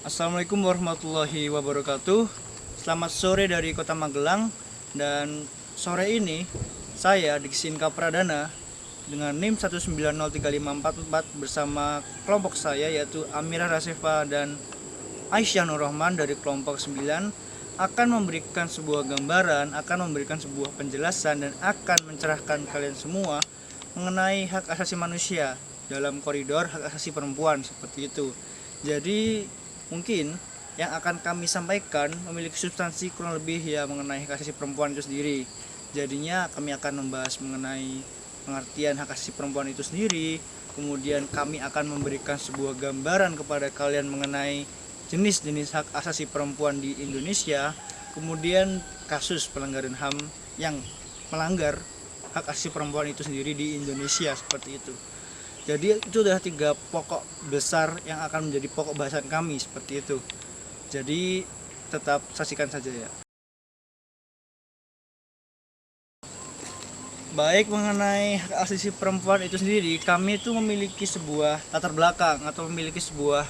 Assalamualaikum warahmatullahi wabarakatuh. Selamat sore dari Kota Magelang. Dan sore ini saya Diksinka Pradana dengan NIM 1903544 bersama kelompok saya yaitu Amirah Rasefa dan Aisyah Nur Rahman dari kelompok 9 akan memberikan sebuah gambaran, akan memberikan sebuah penjelasan dan akan mencerahkan kalian semua mengenai hak asasi manusia dalam koridor hak asasi perempuan seperti itu. Jadi mungkin yang akan kami sampaikan memiliki substansi kurang lebih ya mengenai hak asasi perempuan itu sendiri. Jadinya kami akan membahas mengenai pengertian hak asasi perempuan itu sendiri. Kemudian kami akan memberikan sebuah gambaran kepada kalian mengenai jenis-jenis hak asasi perempuan di Indonesia. Kemudian kasus pelanggaran HAM yang melanggar hak asasi perempuan itu sendiri di Indonesia seperti itu. Jadi itu adalah 3 pokok besar yang akan menjadi pokok bahasan kami seperti itu. Jadi tetap saksikan saja ya. Baik, mengenai hak asasi perempuan itu sendiri, kami itu memiliki sebuah latar belakang atau memiliki sebuah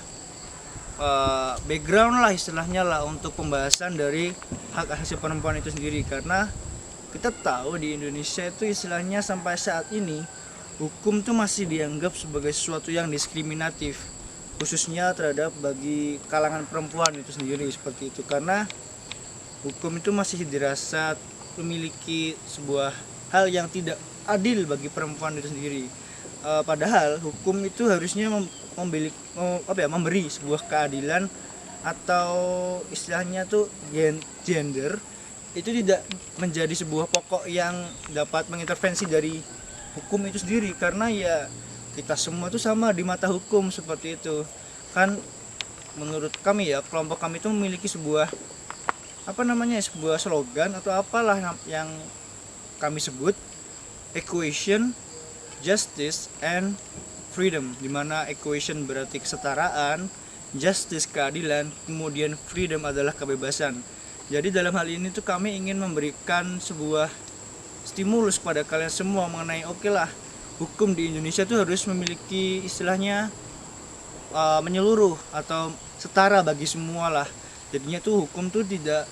background lah istilahnya lah untuk pembahasan dari hak asasi perempuan itu sendiri. Karena kita tahu di Indonesia itu istilahnya sampai saat ini hukum itu masih dianggap sebagai sesuatu yang diskriminatif, khususnya terhadap bagi kalangan perempuan itu sendiri seperti itu. Karena hukum itu masih dirasa memiliki sebuah hal yang tidak adil bagi perempuan itu sendiri. Padahal hukum itu harusnya memberi sebuah keadilan atau istilahnya tuh gender itu tidak menjadi sebuah pokok yang dapat mengintervensi dari hukum itu sendiri. Karena ya kita semua itu sama di mata hukum seperti itu kan. Menurut kami ya, kelompok kami itu memiliki sebuah sebuah slogan atau apalah yang kami sebut equation, justice, and freedom, dimana equation berarti kesetaraan, justice keadilan, kemudian freedom adalah kebebasan. Jadi dalam hal ini tuh kami ingin memberikan sebuah stimulus pada kalian semua mengenai lah, hukum di Indonesia tuh harus memiliki istilahnya menyeluruh atau setara bagi semua lah. Jadinya tuh hukum tuh tidak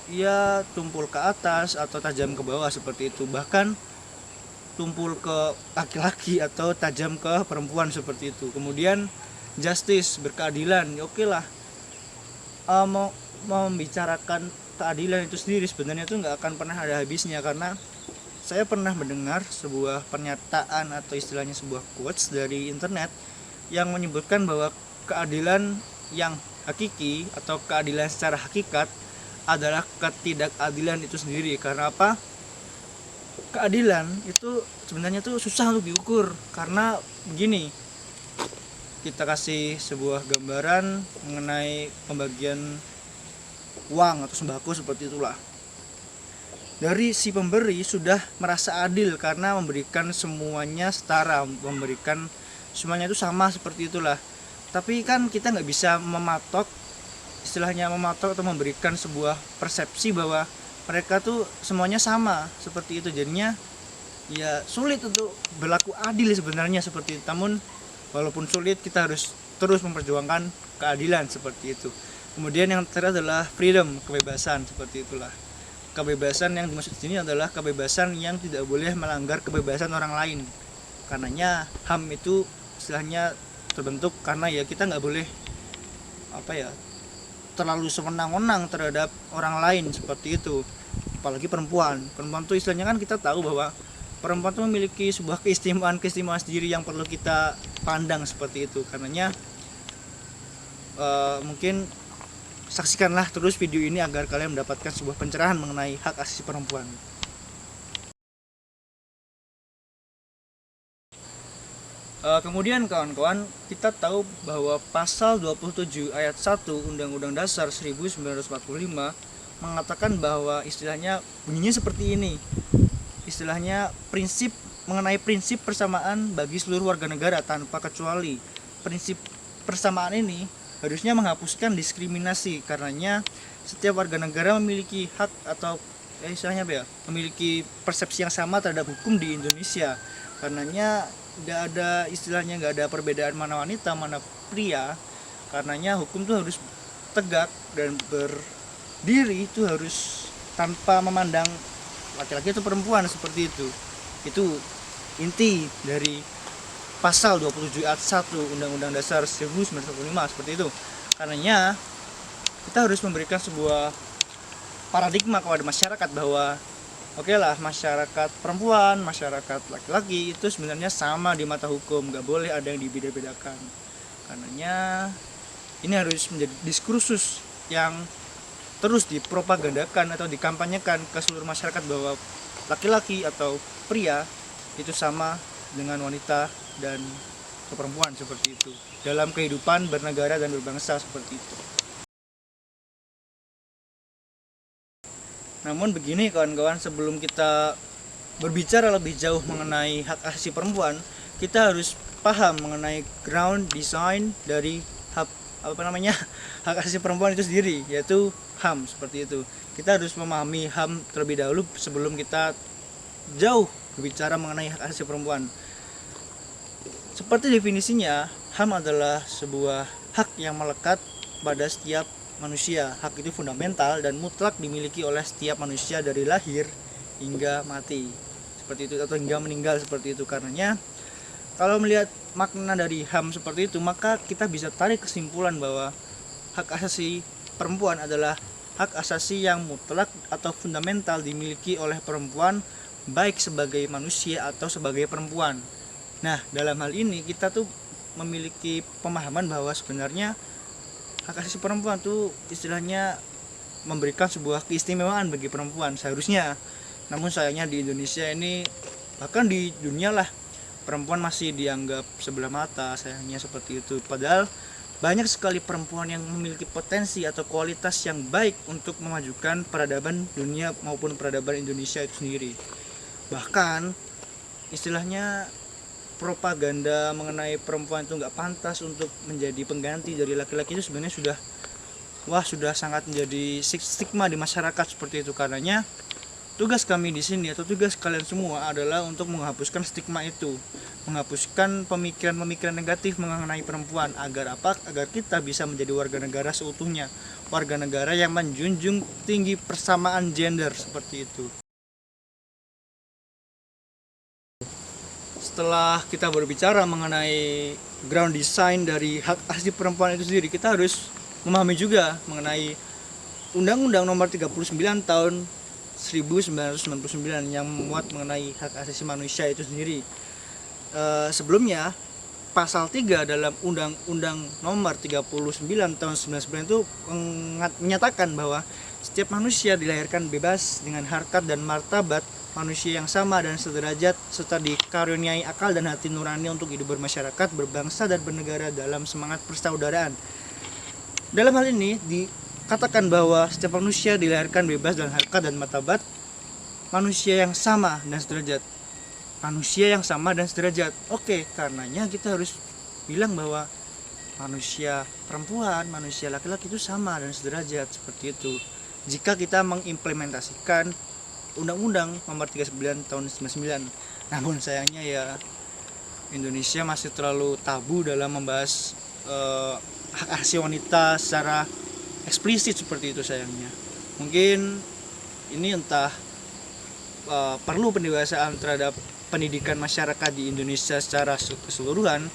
ya tumpul ke atas atau tajam ke bawah seperti itu, bahkan tumpul ke laki-laki atau tajam ke perempuan seperti itu. Kemudian justice, berkeadilan, lah mau membicarakan keadilan itu sendiri sebenarnya tuh nggak akan pernah ada habisnya. Karena saya pernah mendengar sebuah pernyataan atau istilahnya sebuah quotes dari internet yang menyebutkan bahwa keadilan yang hakiki atau keadilan secara hakikat adalah ketidakadilan itu sendiri. Karena apa? Keadilan itu sebenarnya tuh susah untuk diukur. Karena begini, kita kasih sebuah gambaran mengenai pembagian uang atau sembako seperti itulah. Dari si pemberi sudah merasa adil karena memberikan semuanya setara, memberikan semuanya itu sama seperti itulah. Tapi kan kita nggak bisa istilahnya mematok atau memberikan sebuah persepsi bahwa mereka tuh semuanya sama seperti itu. Jadinya ya sulit untuk berlaku adil sebenarnya seperti itu. Namun walaupun sulit, kita harus terus memperjuangkan keadilan seperti itu. Kemudian yang terakhir adalah freedom, kebebasan seperti itulah. Kebebasan yang dimaksud sini adalah kebebasan yang tidak boleh melanggar kebebasan orang lain. Karenanya HAM itu istilahnya terbentuk karena ya kita nggak boleh terlalu sewenang-wenang terhadap orang lain seperti itu. Apalagi perempuan tuh istilahnya kan kita tahu bahwa perempuan tuh memiliki sebuah keistimewaan sendiri yang perlu kita pandang seperti itu. Karenanya mungkin saksikanlah terus video ini agar kalian mendapatkan sebuah pencerahan mengenai hak asasi perempuan. Kemudian kawan-kawan, kita tahu bahwa pasal 27 ayat 1 Undang-Undang Dasar 1945 mengatakan bahwa istilahnya bunyinya seperti ini. Istilahnya mengenai prinsip persamaan bagi seluruh warga negara tanpa kecuali. Prinsip persamaan ini harusnya menghapuskan diskriminasi, karenanya setiap warga negara memiliki hak atau memiliki persepsi yang sama terhadap hukum di Indonesia. Karenanya nggak ada perbedaan mana wanita mana pria. Karenanya hukum tuh harus tegak dan berdiri itu harus tanpa memandang laki-laki atau perempuan, seperti itu. Itu inti dari pasal 27 ayat 1 Undang-Undang Dasar 1945, seperti itu. Karenanya kita harus memberikan sebuah paradigma kepada masyarakat bahwa oke lah, masyarakat perempuan, masyarakat laki-laki itu sebenarnya sama di mata hukum, nggak boleh ada yang dibeda-bedakan. Karenanya ini harus menjadi diskursus yang terus dipropagandakan atau dikampanyekan ke seluruh masyarakat bahwa laki-laki atau pria itu sama dengan wanita dan perempuan, seperti itu dalam kehidupan bernegara dan berbangsa, seperti itu. Namun begini kawan-kawan, sebelum kita berbicara lebih jauh mengenai hak asasi perempuan, kita harus paham mengenai ground design dari hak asasi perempuan itu sendiri, yaitu HAM, seperti itu. Kita harus memahami HAM terlebih dahulu sebelum kita jauh berbicara mengenai hak asasi perempuan. Seperti definisinya, HAM adalah sebuah hak yang melekat pada setiap manusia. Hak itu fundamental dan mutlak dimiliki oleh setiap manusia dari lahir hingga mati, seperti itu, atau hingga meninggal, seperti itu. Karenanya kalau melihat makna dari HAM seperti itu, maka kita bisa tarik kesimpulan bahwa hak asasi perempuan adalah hak asasi yang mutlak atau fundamental dimiliki oleh perempuan, baik sebagai manusia atau sebagai perempuan. Nah, dalam hal ini kita tuh memiliki pemahaman bahwa sebenarnya hak asasi perempuan tuh istilahnya memberikan sebuah keistimewaan bagi perempuan seharusnya. Namun sayangnya di Indonesia ini, bahkan di dunia lah, perempuan masih dianggap sebelah mata, sayangnya seperti itu. Padahal banyak sekali perempuan yang memiliki potensi atau kualitas yang baik untuk memajukan peradaban dunia maupun peradaban Indonesia itu sendiri. Bahkan istilahnya propaganda mengenai perempuan itu nggak pantas untuk menjadi pengganti dari laki-laki itu sebenarnya sudah sangat menjadi stigma di masyarakat, seperti itu. Karenanya tugas kami di sini atau tugas kalian semua adalah untuk menghapuskan stigma itu, menghapuskan pemikiran-pemikiran negatif mengenai perempuan, agar apa? Agar kita bisa menjadi warga negara seutuhnya, warga negara yang menjunjung tinggi persamaan gender, seperti itu. Setelah kita berbicara mengenai ground design dari hak asasi perempuan itu sendiri, kita harus memahami juga mengenai Undang-Undang Nomor 39 Tahun 1999 yang memuat mengenai hak asasi manusia itu sendiri. Sebelumnya pasal 3 dalam Undang-Undang Nomor 39 Tahun 1999 itu menyatakan bahwa setiap manusia dilahirkan bebas dengan harkat dan martabat manusia yang sama dan sederajat, serta dikaruniai akal dan hati nurani untuk hidup bermasyarakat, berbangsa dan bernegara dalam semangat persaudaraan. Dalam hal ini dikatakan bahwa setiap manusia dilahirkan bebas dan harkat dan martabat manusia yang sama dan sederajat. Manusia yang sama dan sederajat. Oke, karenanya kita harus bilang bahwa manusia perempuan, manusia laki-laki itu sama dan sederajat, seperti itu. Jika kita mengimplementasikan Undang-Undang Nomor 39 Tahun 1999. Namun sayangnya ya, Indonesia masih terlalu tabu dalam membahas hak asasi wanita secara eksplisit, seperti itu sayangnya. Mungkin ini entah perlu pendewasaan terhadap pendidikan masyarakat di Indonesia secara keseluruhan,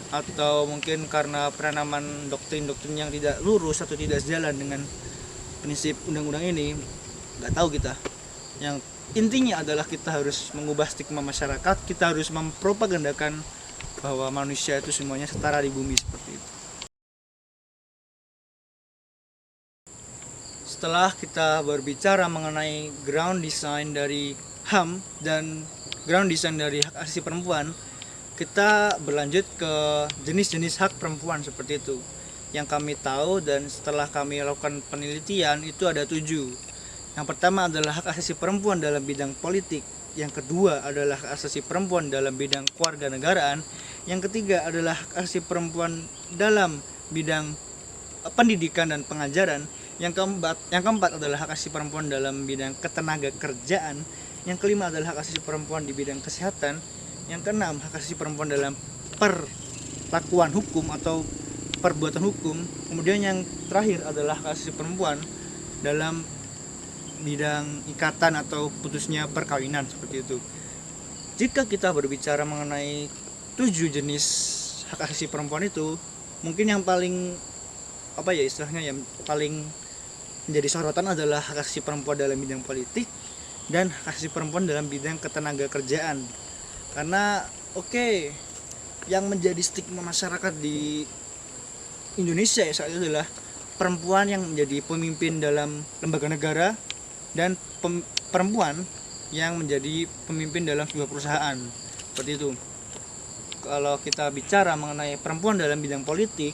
atau mungkin karena penanaman doktrin-doktrin yang tidak lurus atau tidak sejalan dengan prinsip undang-undang ini, nggak tahu kita. Yang intinya adalah kita harus mengubah stigma masyarakat, kita harus mempropagandakan bahwa manusia itu semuanya setara di bumi, seperti itu. Setelah kita berbicara mengenai ground design dari HAM dan ground design dari hak asasi perempuan, kita berlanjut ke jenis-jenis hak perempuan, seperti itu. Yang kami tahu dan setelah kami lakukan penelitian itu ada 7. Yang pertama adalah hak asasi perempuan dalam bidang politik. Yang kedua adalah hak asasi perempuan dalam bidang kewarganegaraan. Yang ketiga adalah hak asasi perempuan dalam bidang pendidikan dan pengajaran. Yang keempat adalah hak asasi perempuan dalam bidang ketenaga kerjaan. Yang kelima adalah hak asasi perempuan di bidang kesehatan. Yang keenam, hak asasi perempuan dalam perlakuan hukum atau perbuatan hukum. Kemudian yang terakhir adalah hak asasi perempuan dalam bidang ikatan atau putusnya perkawinan, seperti itu. Jika kita berbicara mengenai 7 jenis hak asasi perempuan itu, mungkin yang paling istilahnya yang paling menjadi sorotan adalah hak asasi perempuan dalam bidang politik dan hak asasi perempuan dalam bidang ketenaga kerjaan. Karena yang menjadi stigma masyarakat di Indonesia saat itu adalah perempuan yang menjadi pemimpin dalam lembaga negara dan perempuan yang menjadi pemimpin dalam sebuah perusahaan, seperti itu. Kalau kita bicara mengenai perempuan dalam bidang politik,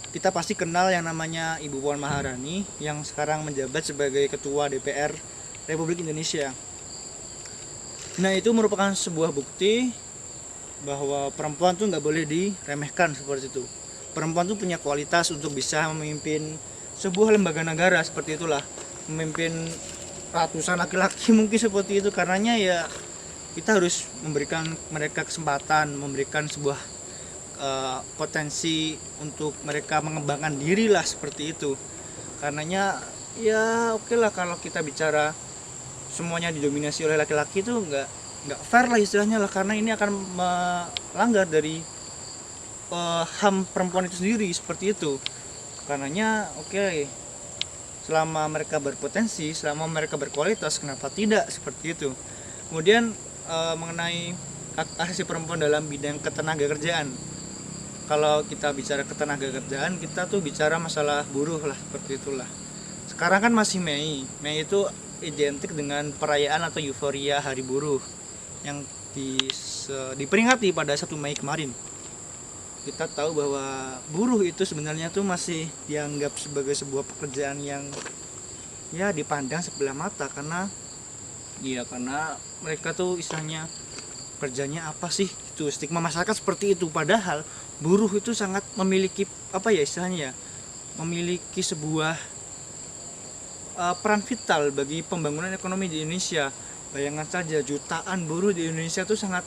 kita pasti kenal yang namanya Ibu Puan Maharani yang sekarang menjabat sebagai Ketua DPR Republik Indonesia. Nah, itu merupakan sebuah bukti bahwa perempuan tuh nggak boleh diremehkan, seperti itu. Perempuan tuh punya kualitas untuk bisa memimpin sebuah lembaga negara, seperti itulah, memimpin ratusan laki-laki mungkin, seperti itu. Karenanya ya kita harus memberikan mereka kesempatan, memberikan sebuah potensi untuk mereka mengembangkan diri lah, seperti itu. Karenanya ya lah, kalau kita bicara semuanya didominasi oleh laki-laki itu nggak fair lah istilahnya lah, karena ini akan melanggar dari HAM perempuan itu sendiri, seperti itu. Karenanya selama mereka berpotensi, selama mereka berkualitas, kenapa tidak, seperti itu. Kemudian mengenai hak asasi perempuan dalam bidang ketenaga kerjaan. Kalau kita bicara ketenaga kerjaan, kita tuh bicara masalah buruh lah, seperti itulah. Sekarang kan masih Mei itu identik dengan perayaan atau euforia Hari Buruh yang diperingati pada 1 Mei kemarin. Kita tahu bahwa buruh itu sebenarnya tuh masih dianggap sebagai sebuah pekerjaan yang ya dipandang sebelah mata, karena mereka tuh istilahnya kerjanya apa sih, itu stigma masyarakat seperti itu. Padahal buruh itu sangat memiliki memiliki sebuah peran vital bagi pembangunan ekonomi di Indonesia. Bayangkan saja, jutaan buruh di Indonesia itu sangat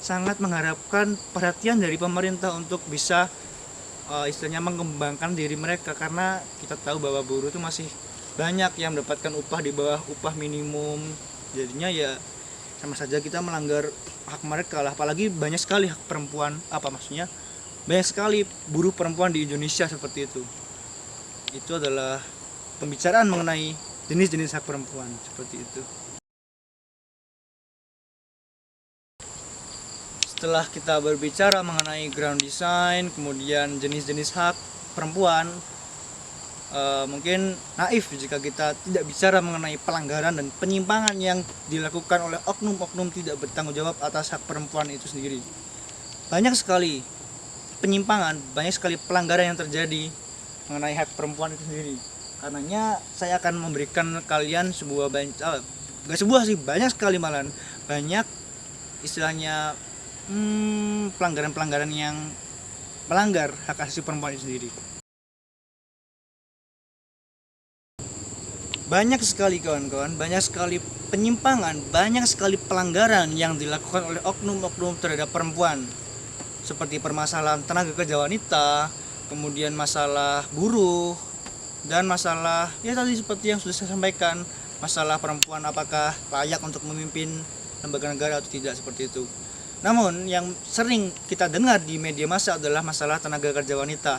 sangat mengharapkan perhatian dari pemerintah untuk bisa mengembangkan diri mereka, karena kita tahu bahwa buruh itu masih banyak yang mendapatkan upah di bawah upah minimum. Jadinya ya sama saja kita melanggar hak mereka lah. Apalagi banyak sekali hak perempuan, banyak sekali buruh perempuan di Indonesia, seperti itu. Itu adalah pembicaraan mengenai jenis-jenis hak perempuan, seperti itu. Setelah kita berbicara mengenai ground design, kemudian jenis-jenis hak perempuan, mungkin naif jika kita tidak bicara mengenai pelanggaran dan penyimpangan yang dilakukan oleh oknum-oknum tidak bertanggung jawab atas hak perempuan itu sendiri. Banyak sekali penyimpangan, banyak sekali pelanggaran yang terjadi mengenai hak perempuan itu sendiri. Karenanya saya akan memberikan kalian banyak sekali malahan, banyak istilahnya pelanggaran-pelanggaran yang melanggar hak asasi perempuan itu sendiri. Banyak sekali kawan-kawan, banyak sekali penyimpangan, banyak sekali pelanggaran yang dilakukan oleh oknum-oknum terhadap perempuan, seperti permasalahan tenaga kerja wanita, kemudian masalah buruh, dan masalah tadi seperti yang sudah saya sampaikan, masalah perempuan apakah layak untuk memimpin lembaga negara atau tidak, seperti itu. Namun yang sering kita dengar di media massa adalah masalah tenaga kerja wanita,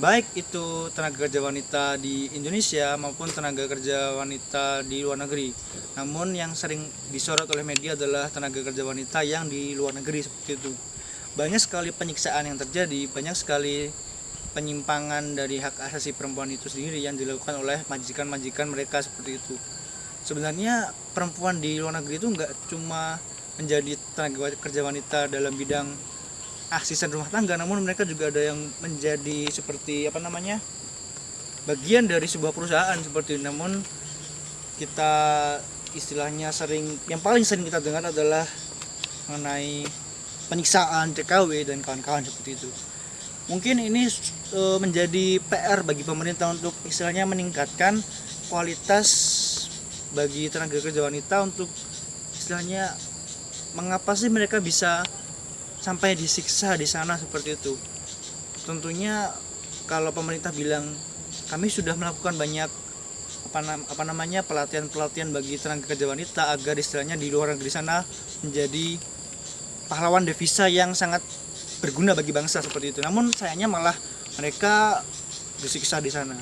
baik itu tenaga kerja wanita di Indonesia maupun tenaga kerja wanita di luar negeri. Namun yang sering disorot oleh media adalah tenaga kerja wanita yang di luar negeri, seperti itu. Banyak sekali penyiksaan yang terjadi, banyak sekali penyimpangan dari hak asasi perempuan itu sendiri yang dilakukan oleh majikan-majikan mereka, seperti itu. Sebenarnya perempuan di luar negeri itu nggak cuma menjadi tenaga kerja wanita dalam bidang asisten rumah tangga, namun mereka juga ada yang menjadi seperti bagian dari sebuah perusahaan, seperti itu. Namun kita istilahnya yang paling sering kita dengar adalah mengenai penyiksaan, TKW dan kawan-kawan, seperti itu. Mungkin ini menjadi PR bagi pemerintah untuk istilahnya meningkatkan kualitas bagi tenaga kerja wanita, untuk istilahnya mengapa sih mereka bisa sampai disiksa di sana, seperti itu. tentunya kalau pemerintah bilang kami sudah melakukan banyak pelatihan bagi tenaga kerja wanita agar istilahnya di luar negeri sana menjadi pahlawan devisa yang sangat berguna bagi bangsa seperti itu. Namun sayangnya malah mereka disiksa di sana.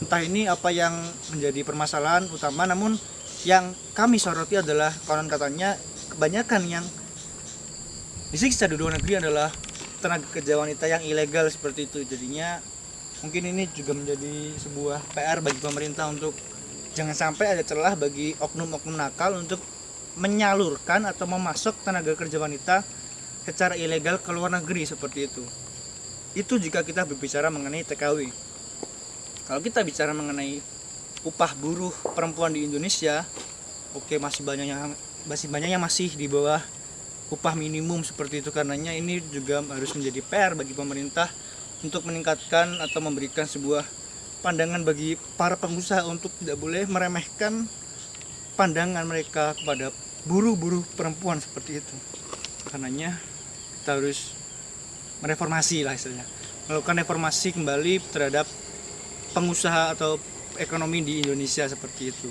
Entah ini apa yang menjadi permasalahan utama, namun yang kami soroti adalah konon katanya kebanyakan yang disiksa di luar negeri adalah tenaga kerja wanita yang ilegal seperti itu. Jadinya mungkin ini juga menjadi sebuah PR bagi pemerintah untuk jangan sampai ada celah bagi oknum-oknum nakal untuk menyalurkan atau memasok tenaga kerja wanita secara ilegal ke luar negeri seperti itu. Itu jika kita berbicara mengenai TKW. Kalau kita bicara mengenai upah buruh perempuan di Indonesia, oke, masih banyak yang masih di bawah upah minimum seperti itu. Karenanya ini juga harus menjadi PR bagi pemerintah untuk meningkatkan atau memberikan sebuah pandangan bagi para pengusaha untuk tidak boleh meremehkan pandangan mereka kepada buruh-buruh perempuan seperti itu. Karenanya kita harus mereformasi lah istilahnya, melakukan reformasi kembali terhadap pengusaha atau ekonomi di Indonesia seperti itu.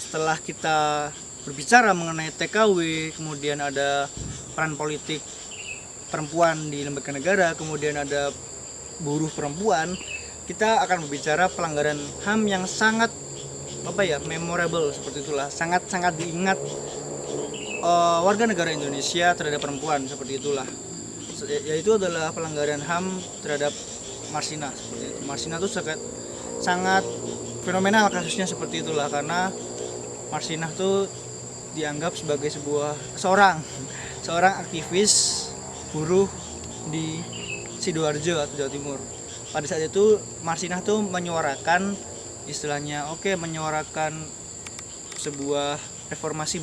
Setelah kita berbicara mengenai TKW, kemudian ada peran politik perempuan di lembaga negara, kemudian ada buruh perempuan, kita akan berbicara pelanggaran HAM yang sangat memorable seperti itulah, sangat diingat warga negara Indonesia terhadap perempuan seperti itulah, yaitu adalah pelanggaran HAM terhadap Marsinah seperti itu. Marsinah itu sangat fenomenal kasusnya seperti itulah, karena Marsinah tuh dianggap sebagai seorang aktivis buruh di Sidoarjo atau Jawa Timur. Pada saat itu Marsinah tuh menyuarakan istilahnya menyuarakan sebuah reformasi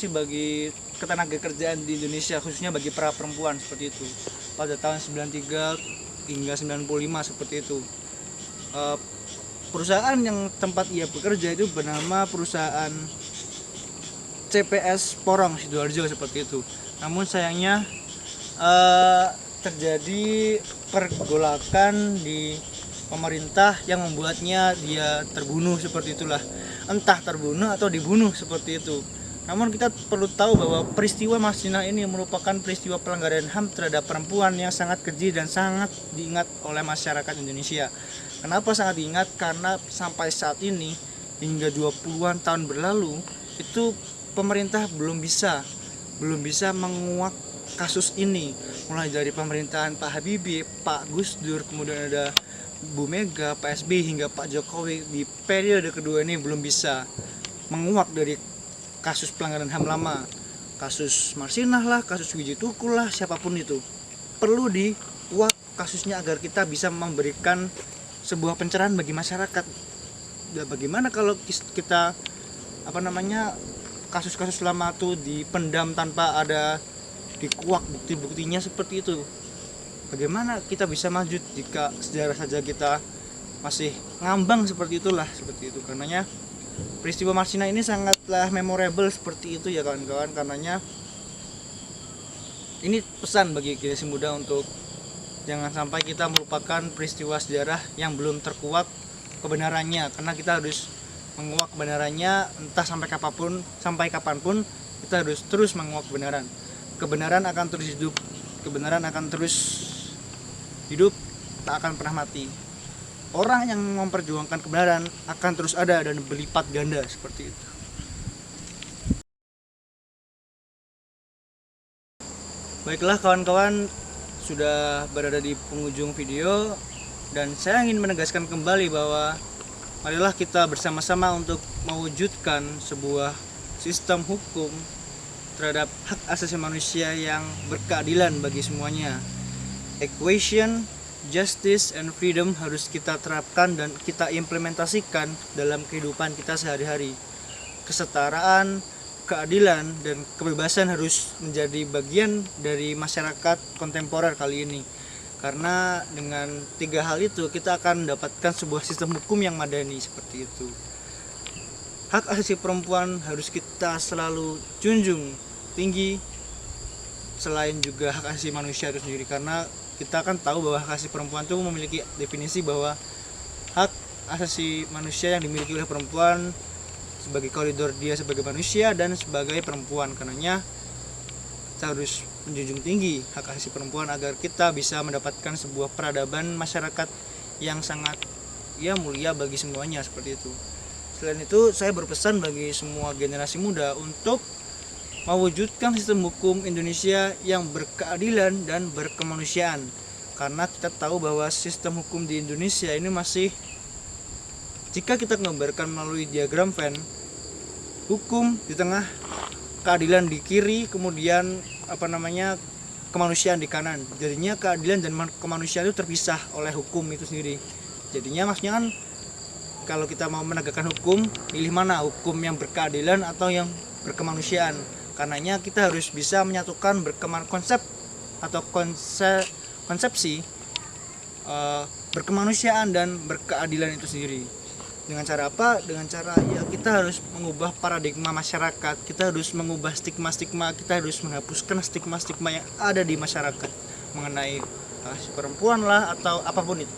bagi ketenaga kerjaan di Indonesia, khususnya bagi para perempuan seperti itu. Pada tahun 93 hingga 95 seperti itu. Perusahaan yang tempat ia bekerja itu bernama perusahaan CPS Porong Sidoarjo seperti itu. Namun sayangnya terjadi pergolakan di pemerintah yang membuatnya dia terbunuh seperti itulah. Entah terbunuh atau dibunuh seperti itu. Namun kita perlu tahu bahwa peristiwa Marsinah ini merupakan peristiwa pelanggaran HAM terhadap perempuan yang sangat keji dan sangat diingat oleh masyarakat Indonesia. Kenapa sangat diingat? Karena sampai saat ini hingga 20-an tahun berlalu itu pemerintah belum bisa menguak kasus ini, mulai dari pemerintahan Pak Habibie, Pak Gus Dur, kemudian ada Bu Mega, Pak SBY hingga Pak Jokowi di periode kedua ini belum bisa menguak dari kasus pelanggaran HAM lama. Kasus Marsinah lah, kasus Wiji Tukul lah, siapapun itu perlu diuak kasusnya agar kita bisa memberikan sebuah pencerahan bagi masyarakat. Ya, bagaimana kalau kita kasus-kasus lama tuh dipendam tanpa ada dikuak bukti-buktinya seperti itu? Bagaimana kita bisa maju jika sejarah saja kita masih ngambang seperti itulah, seperti itu. Karenanya peristiwa Marsinah ini sangatlah memorable seperti itu ya kawan-kawan. Karenanya ini pesan bagi generasi muda untuk jangan sampai kita melupakan peristiwa sejarah yang belum terkuak kebenarannya, karena kita harus menguak kebenarannya entah sampai kapanpun kita harus terus menguak kebenaran. Kebenaran akan terus hidup, tak akan pernah mati. Orang yang memperjuangkan kebenaran akan terus ada dan berlipat ganda seperti itu. Baiklah kawan-kawan, sudah berada di penghujung video dan saya ingin menegaskan kembali bahwa marilah kita bersama-sama untuk mewujudkan sebuah sistem hukum terhadap hak asasi manusia yang berkeadilan bagi semuanya. Equation, justice, and freedom harus kita terapkan dan kita implementasikan dalam kehidupan kita sehari-hari. Kesetaraan, keadilan, dan kebebasan harus menjadi bagian dari masyarakat kontemporer kali ini. Karena dengan 3 hal itu kita akan mendapatkan sebuah sistem hukum yang madani seperti itu. Hak asasi perempuan harus kita selalu junjung tinggi selain juga hak asasi manusia itu sendiri, karena kita kan tahu bahwa hak asasi perempuan itu memiliki definisi bahwa hak asasi manusia yang dimiliki oleh perempuan sebagai koridor dia sebagai manusia dan sebagai perempuan. Karenanya kita harus menjunjung tinggi hak asasi perempuan agar kita bisa mendapatkan sebuah peradaban masyarakat yang sangat mulia bagi semuanya, seperti itu. Selain itu, saya berpesan bagi semua generasi muda untuk mewujudkan sistem hukum Indonesia yang berkeadilan dan berkemanusiaan, karena kita tahu bahwa sistem hukum di Indonesia ini masih, jika kita gambarkan melalui diagram Venn, hukum di tengah, keadilan di kiri, kemudian kemanusiaan di kanan. Jadinya keadilan dan kemanusiaan itu terpisah oleh hukum itu sendiri. Jadinya maksudnya kan, kalau kita mau menegakkan hukum, pilih mana, hukum yang berkeadilan atau yang berkemanusiaan. Karenanya kita harus bisa menyatukan konsepsi berkemanusiaan dan berkeadilan itu sendiri. Dengan cara apa? Dengan cara kita harus mengubah paradigma masyarakat, kita harus mengubah stigma-stigma, kita harus menghapuskan stigma-stigma yang ada di masyarakat mengenai perempuan lah atau apapun itu.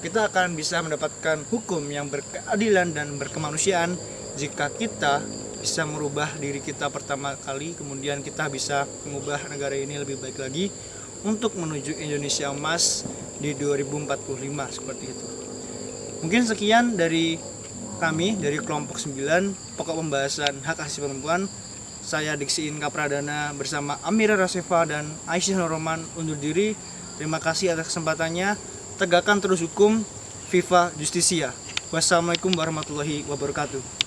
Kita akan bisa mendapatkan hukum yang berkeadilan dan berkemanusiaan jika kita bisa merubah diri kita pertama kali, kemudian kita bisa mengubah negara ini lebih baik lagi untuk menuju Indonesia emas di 2045, seperti itu. Mungkin sekian dari kami dari kelompok 9 pokok pembahasan hak asasi perempuan. Saya Diksi Inka Pradana bersama Amira Rasefa dan Aisyah Noroman undur diri. Terima kasih atas kesempatannya. Tegakkan terus hukum, Viva Justicia. Wassalamualaikum warahmatullahi wabarakatuh.